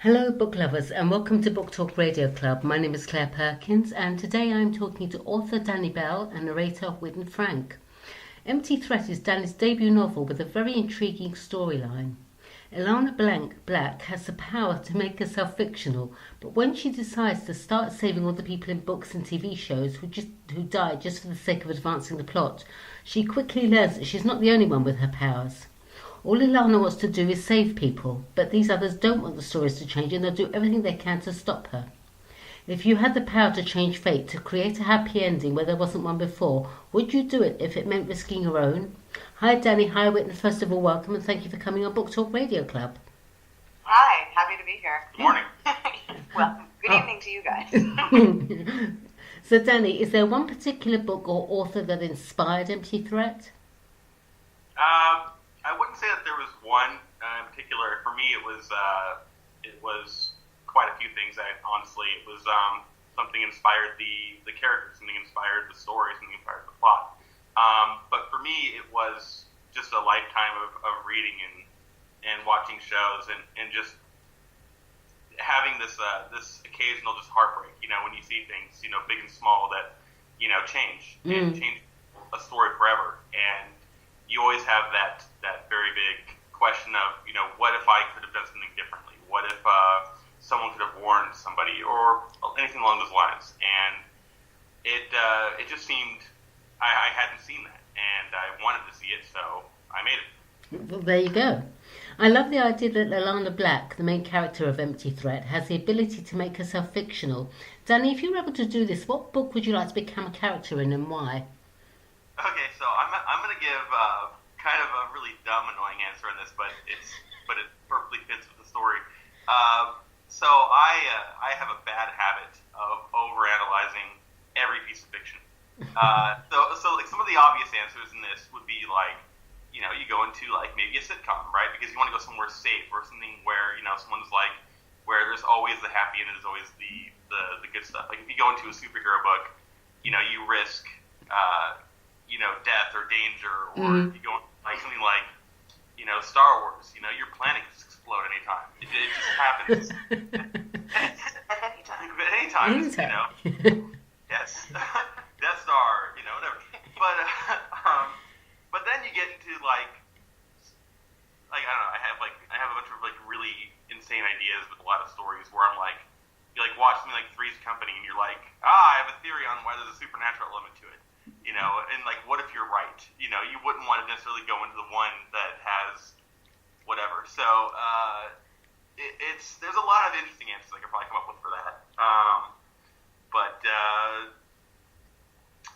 Hello, book lovers, and welcome to Book Talk Radio Club. My name is Claire Perkins, and today I'm talking to author Danny Bell and narrator Whitton Frank. Empty Threat is Danny's debut novel with a very intriguing storyline. Black has the power to make herself fictional, but when she decides to start saving all the people in books and TV shows who die just for the sake of advancing the plot, she quickly learns that she's not the only one with her powers. All Elana wants to do is save people, but these others don't want the stories to change and they'll do everything they can to stop her. If you had the power to change fate, to create a happy ending where there wasn't one before, would you do it if it meant risking your own? Hi Danny, hi Whitton. First of all, welcome and thank you for coming on Book Talk Radio Club. Hi, happy to be here. Good morning. Well, good evening to you guys. So Danny, is there one particular book or author that inspired Empty Threat? I wouldn't say that there was one in particular. For me, it was quite a few things. Honestly, it was something inspired the characters, something inspired the story, something inspired the plot. But for me, it was just a lifetime of reading and watching shows and just having this occasional just heartbreak. You know, when you see things, you know, big and small that change and change a story forever. And you always have that very big question of, you know, what if I could have done something differently? What if someone could have warned somebody or anything along those lines? And it just seemed I hadn't seen that, and I wanted to see it, so I made it. Well, there you go. I love the idea that Elana Black, the main character of Empty Threat, has the ability to make herself fictional. Danny, if you were able to do this, what book would you like to become a character in and why? Okay, so I'm going to give kind of a really dumb, annoying answer on this, but it perfectly fits with the story. So I have a bad habit of overanalyzing every piece of fiction. So like some of the obvious answers in this would be like, you know, you go into like maybe a sitcom, right? Because you want to go somewhere safe or something where, you know, someone's like, where there's always the happy end and there's always the good stuff. Like if you go into a superhero book, you know, you risk you know, death or danger, or if you go like something like, you know, Star Wars, you know, your planet can explode anytime. It just happens. Anytime, you know. Yes. Death Star, you know, whatever. But then you get into like I don't know, I have a bunch of like really insane ideas with a lot of stories where I'm like, you like watch something like Three's Company and you're like, I have a theory on why there's a supernatural element to it. You know, and like, what if you're right? You know, you wouldn't want to necessarily go into the one that has whatever. So there's a lot of interesting answers I could probably come up with for that. But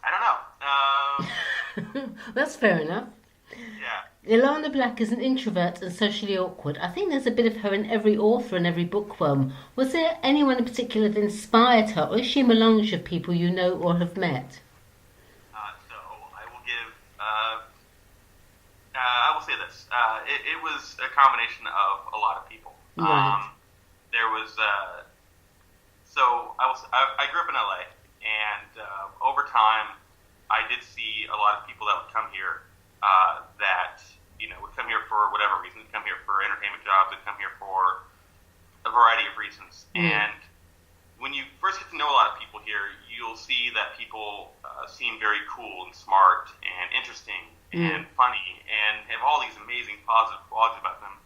I don't know. That's fair enough. Yeah. Elana Black is an introvert and socially awkward. I think there's a bit of her in every author and every bookworm. Was there anyone in particular that inspired her, or is she a melange of people you know or have met? I will say this. It was a combination of a lot of people. Right. There was I grew up in LA, and over time, I did see a lot of people that would come here that, you know, would come here for whatever reason. They'd come here for entertainment jobs. They'd come here for a variety of reasons. And when you first get to know a lot of people here, you'll see that people seem very cool and smart and interesting and funny and have all these amazing positive qualities about them.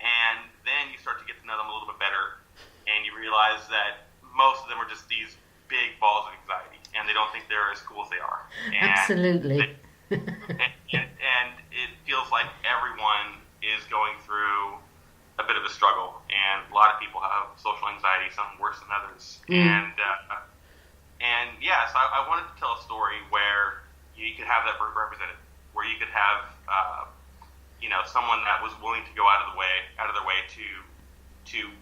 And then you start to get to know them a little bit better, and you realize that most of them are just these big balls of anxiety, and they don't think they're as cool as they are. And Absolutely. and it feels like everyone is going through a bit of a struggle, and a lot of people have social anxiety, some worse than others. And yeah, so I wanted to tell a story where you could have that represented, where you could have you know, someone that was willing to go out of their way to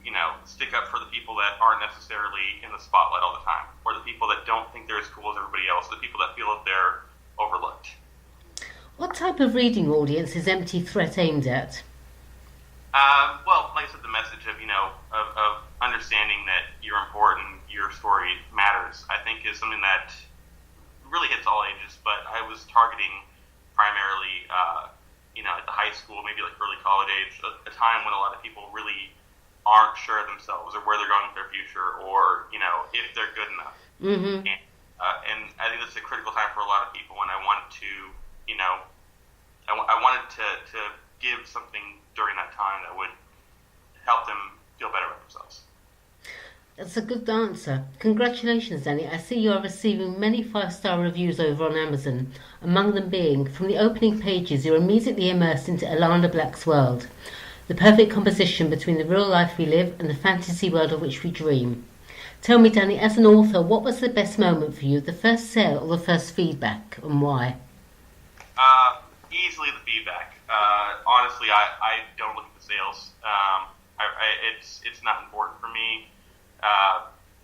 you know, stick up for the people that aren't necessarily in the spotlight all the time, or the people that don't think they're as cool as everybody else, the people that feel that they're overlooked. What type of reading audience is Empty Threat aimed at? Well, like I said, the message of, you know, of understanding that you're important, your story matters, I think is something that really hits all ages, but I was targeting primarily, you know, at the high school, maybe like early college age, a time when a lot of people really aren't sure of themselves or where they're going with their future, or if they're good enough. Mm-hmm. And I think that's a critical time for a lot of people. And I wanted to, I wanted to give something during that time that would help them feel better about themselves. That's a good answer. Congratulations, Danny. I see you are receiving many 5-star reviews over on Amazon, among them being, from the opening pages, you're immediately immersed into Elana Black's world, the perfect composition between the real life we live and the fantasy world of which we dream. Tell me, Danny, as an author, what was the best moment for you, the first sale or the first feedback, and why? Easily the feedback. Honestly, I don't look at the sales. It's not important for me.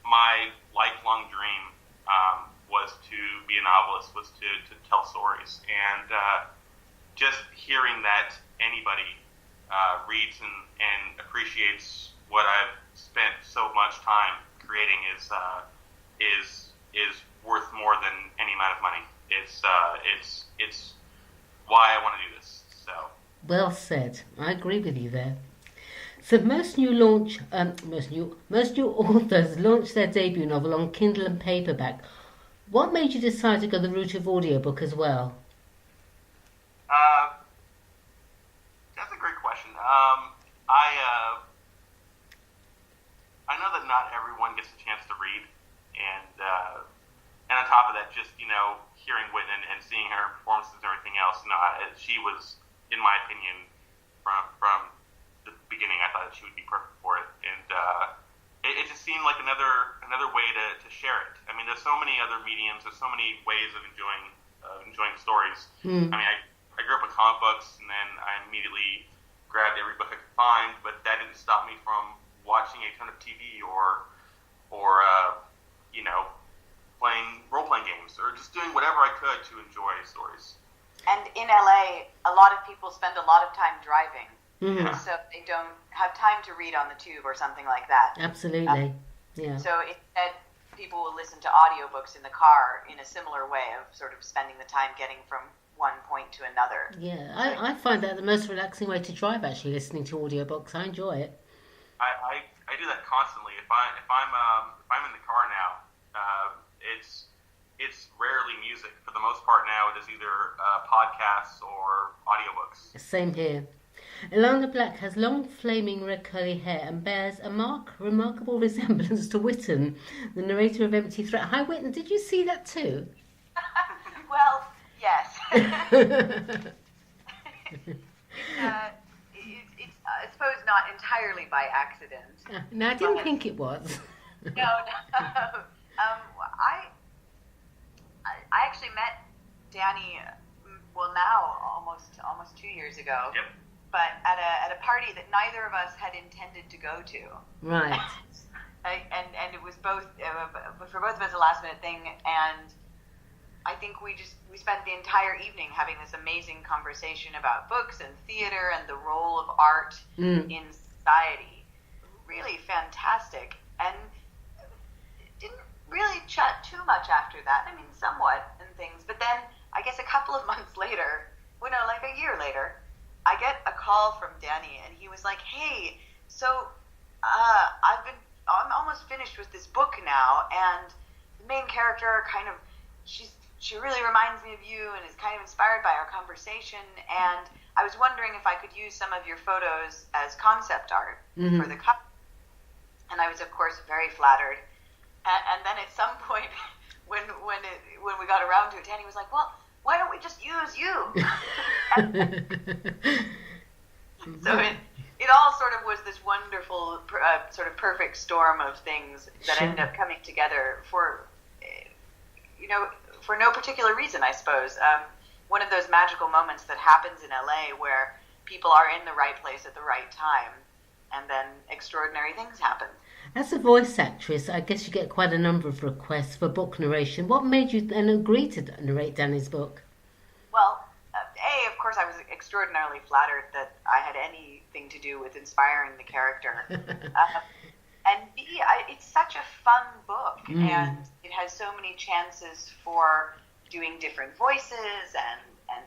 My lifelong dream was to be a novelist, was to tell stories, and just hearing that anybody reads and appreciates what I've spent so much time creating is worth more than any amount of money. It's why I want to do this. So well said. I agree with you there. So most new authors launch their debut novel on Kindle and paperback. What made you decide to go the route of audiobook as well? That's a great question. I know that not everyone gets a chance to read, and on top of that, just hearing Whitton and seeing her performances and everything else, she was, in my opinion, from the beginning, I thought that she would be perfect for it, and it just seemed like another way to share it. I mean, there's so many other mediums, there's so many ways of enjoying stories. I mean, I grew up with comic books, and then I immediately grabbed every book I could find, but that didn't stop me from watching a ton of TV or playing role-playing games or just doing whatever I could to enjoy stories. And in LA, a lot of people spend a lot of time driving. Mm-hmm. So they don't have time to read on the tube or something like that. Absolutely. Yeah. So instead, people will listen to audiobooks in the car in a similar way of sort of spending the time getting from one point to another. Yeah, I find that the most relaxing way to drive, actually, listening to audiobooks. I enjoy it. I do that constantly. If I'm in the car now, it's rarely music. For the most part now, it is either podcasts or audiobooks. Same here. Elana Black has long, flaming red curly hair and bears a remarkable resemblance to Whitton, the narrator of Empty Threat. Hi, Whitton. Did you see that too? Well, yes. It's I suppose not entirely by accident. No, I didn't think it was. No. I actually met Danny, now almost 2 years ago. Yep. But at a party that neither of us had intended to go to. Right. And it was for both of us a last minute thing, and I think we spent the entire evening having this amazing conversation about books and theater and the role of art in society. Really fantastic, and didn't really chat too much after that. I mean, somewhat and things, but then I guess a couple of months later, like a year later, I get a call from Danny, and he was like, "Hey, so I'm almost finished with this book now, and the main character she really reminds me of you and is kind of inspired by our conversation, and I was wondering if I could use some of your photos as concept art for the cover." And I was, of course, very flattered. And then at some point, when we got around to it, Danny was like, "Well, why don't we just use you?" So it all sort of was this wonderful sort of perfect storm of things that ended up coming together for no particular reason, I suppose. One of those magical moments that happens in LA where people are in the right place at the right time, and then extraordinary things happen. As a voice actress, I guess you get quite a number of requests for book narration. What made you then agree to narrate Danny's book? Well, A, of course, I was extraordinarily flattered that I had anything to do with inspiring the character. And B, it's such a fun book, and it has so many chances for doing different voices and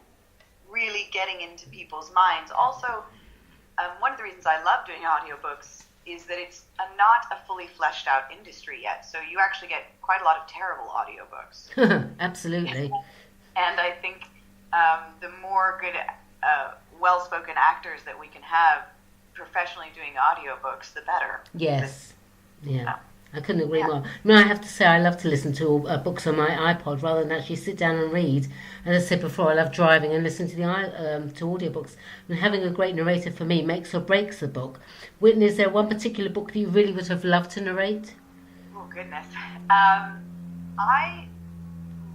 really getting into people's minds. Also, one of the reasons I love doing audiobooks is that it's not a fully fleshed out industry yet. So you actually get quite a lot of terrible audiobooks. Absolutely. And I think the more good, well-spoken actors that we can have professionally doing audiobooks, the better. Yes. Yeah. I couldn't agree more. I mean, I have to say I love to listen to books on my iPod rather than actually sit down and read. As I said before, I love driving and listening to to audiobooks. And having a great narrator for me makes or breaks the book. Whitney, is there one particular book that you really would have loved to narrate? Oh, goodness. I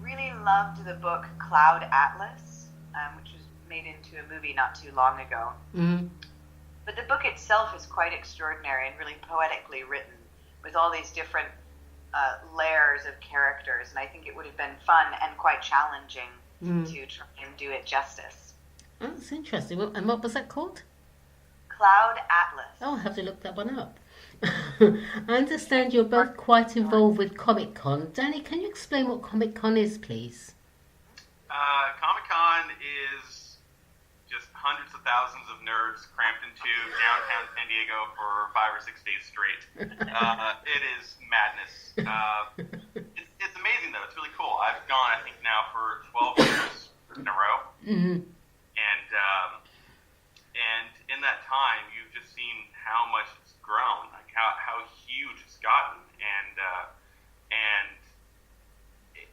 really loved the book Cloud Atlas, which was made into a movie not too long ago. Mm-hmm. But the book itself is quite extraordinary and really poetically written, with all these different layers of characters, and I think it would have been fun and quite challenging to try and do it justice. Oh, that's interesting. And what was that called? Cloud Atlas. Oh, I'll have to look that one up. I understand you're both quite involved with Comic-Con. Danny, can you explain what Comic-Con is, please? Comic-Con is just hundreds of thousands of nerds cramped into downtown San Diego for 5 or 6 days straight. It is madness. It's amazing, though. It's really cool. I've gone, I think, now for 12 years in a row. Mm-hmm. And in that time, you've just seen how much it's grown, like how huge it's gotten. And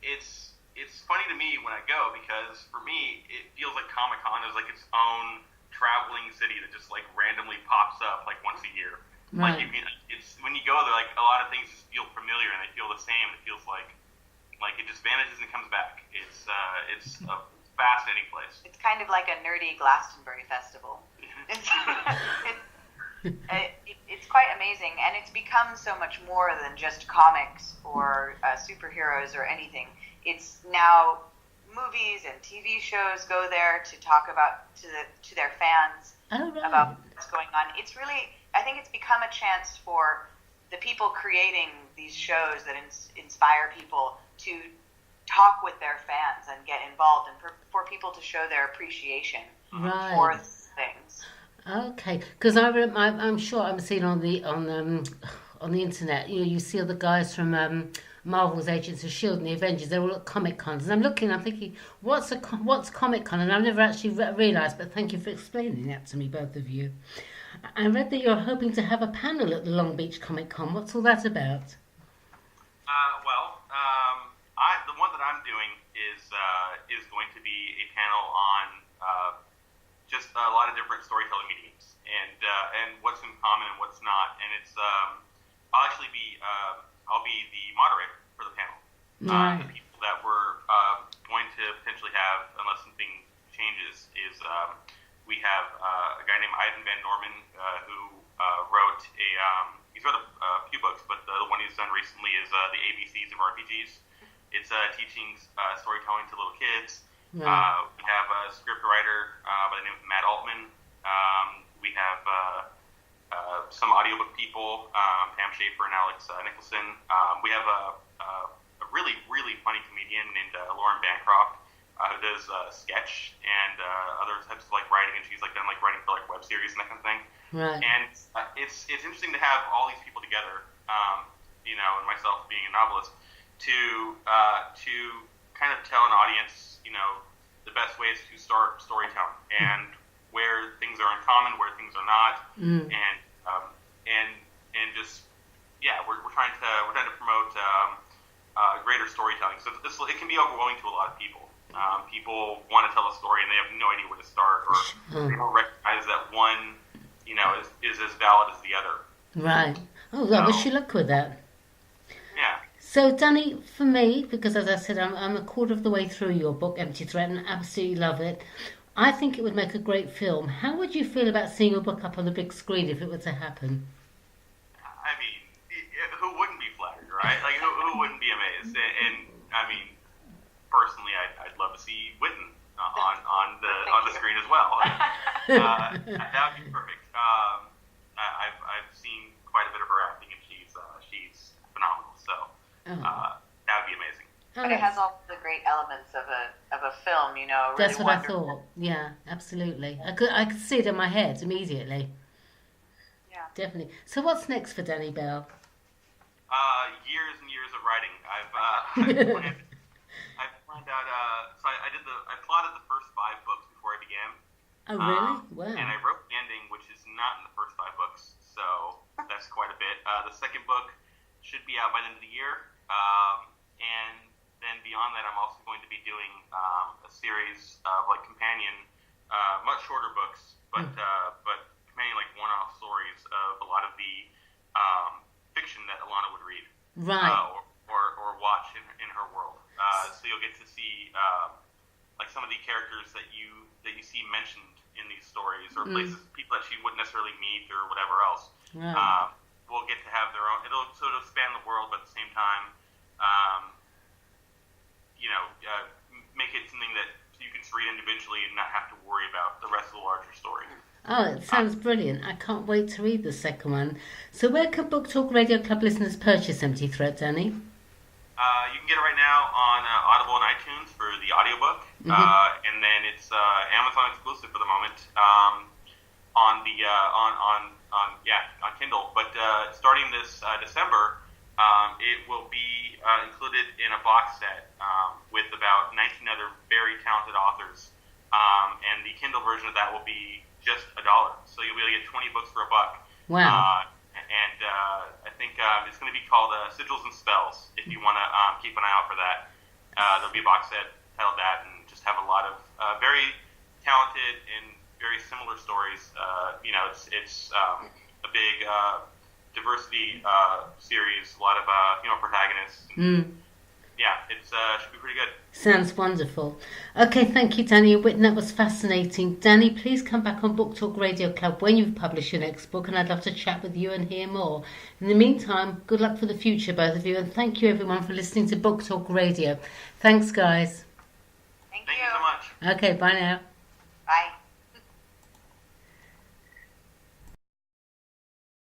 it's funny to me when I go, because for me, it feels like Comic-Con is like its own traveling city that just like randomly pops up like once a year. Right. Like it's when you go there, like a lot of things just feel familiar and they feel the same. It feels like it just vanishes and comes back. It's a fascinating place. It's kind of like a nerdy Glastonbury festival. It's quite amazing, and it's become so much more than just comics or superheroes or anything. It's now movies and TV shows go there to talk about to their fans about what's going on. It's really, I think it's become a chance for the people creating these shows that inspire people to talk with their fans and get involved, and for people to show their appreciation for things. Okay, because I'm sure I'm seeing on the internet. You see all the guys from Marvel's Agents of S.H.I.E.L.D. and the Avengers. They're all at Comic Cons, and I'm thinking, what's Comic Con? And I've never actually realised. But thank you for explaining that to me, both of you. I read that you're hoping to have a panel at the Long Beach Comic Con. What's all that about? The one that I'm doing is going to be a panel on just a lot of different storytelling mediums and what's in common and what's not. And it's I'll be the moderator for the panel. Right. The people that we're going to potentially have, unless something changes, is we have a guy named Ivan Van Norman who wrote he's wrote a few books, but the one he's done recently is the ABCs of RPGs. It's teaching storytelling to little kids. Right. We have a script writer by the name of Matt Altman. We have some audiobook people, Pam Schaefer and Alex Nicholson. We have a really, really funny comedian named Lauren Bancroft who does sketch and other types of like writing, and she's like done like writing for like web series and that kind of thing. Right. And it's interesting to have all these people together, and myself being a novelist, to kind of tell an audience, the best ways to start storytelling and where things are in common, where things are not, and just we're trying to promote greater storytelling. So it can be overwhelming to a lot of people. People want to tell a story and they have no idea where to start, or they don't recognize that one, is as valid as the other. Right. Oh, I wish you luck with that. Yeah. So, Danny, for me, because as I said, I'm a quarter of the way through your book, Empty Threat, and absolutely love it. I think it would make a great film. How would you feel about seeing your book up on the big screen if it were to happen? I mean, who wouldn't be flattered, right? Like, who wouldn't be amazed? And I mean, personally, I'd love to see Whitton on the screen as well. That would be perfect. I've seen quite a bit of her acting, and she's phenomenal. So that would be amazing. But it has all the great elements of a film, really. That's what wonderful. I thought. Yeah, absolutely. I could see it in my head immediately. Yeah. definitely. So what's next for Danny Bell? Years and years of writing. I've planned out. So I plotted the first 5 books before I began. Oh, really? Wow. And I wrote the ending, which is not in the first 5 books, so that's quite a bit. The second book should be out by the end of the year, and then beyond that, I'm also going to be doing a series of like companion, much shorter books, but companion like one-off stories of a lot of the fiction that Elana would read, Right. or watch in her world. So you'll get to see like some of the characters that you see mentioned in these stories, or places, people that she wouldn't necessarily meet, or whatever else. Right. Will get to have their own. It'll sort of span the world, but at the same time, make it something that you can read individually and not have to worry about the rest of the larger story. Oh, it sounds brilliant. I can't wait to read the second one. So where can Book Talk Radio Club listeners purchase Empty Threat, Danny? You can get it right now on Audible and iTunes for the audiobook, and then it's Amazon exclusive for the moment on Kindle. But starting this December, it will be included in a box set with about 19 other very talented authors, and the Kindle version of that will be just $1. So you'll be able to get 20 books for $1. Wow. And I think it's going to be called Sigils and Spells, if you want to keep an eye out for that. There'll be a box set titled that, and just have a lot of very talented and very similar stories. It's a big diversity series, a lot of female protagonists. Yeah, it should be pretty good. Sounds wonderful. Okay, thank you, Danny Whitton. That was fascinating. Danny, please come back on Book Talk Radio Club when you've published your next book, and I'd love to chat with you and hear more. In the meantime, good luck for the future, both of you, and thank you, everyone, for listening to Book Talk Radio. Thanks, guys. Thank Thank you you so much. Okay, bye now.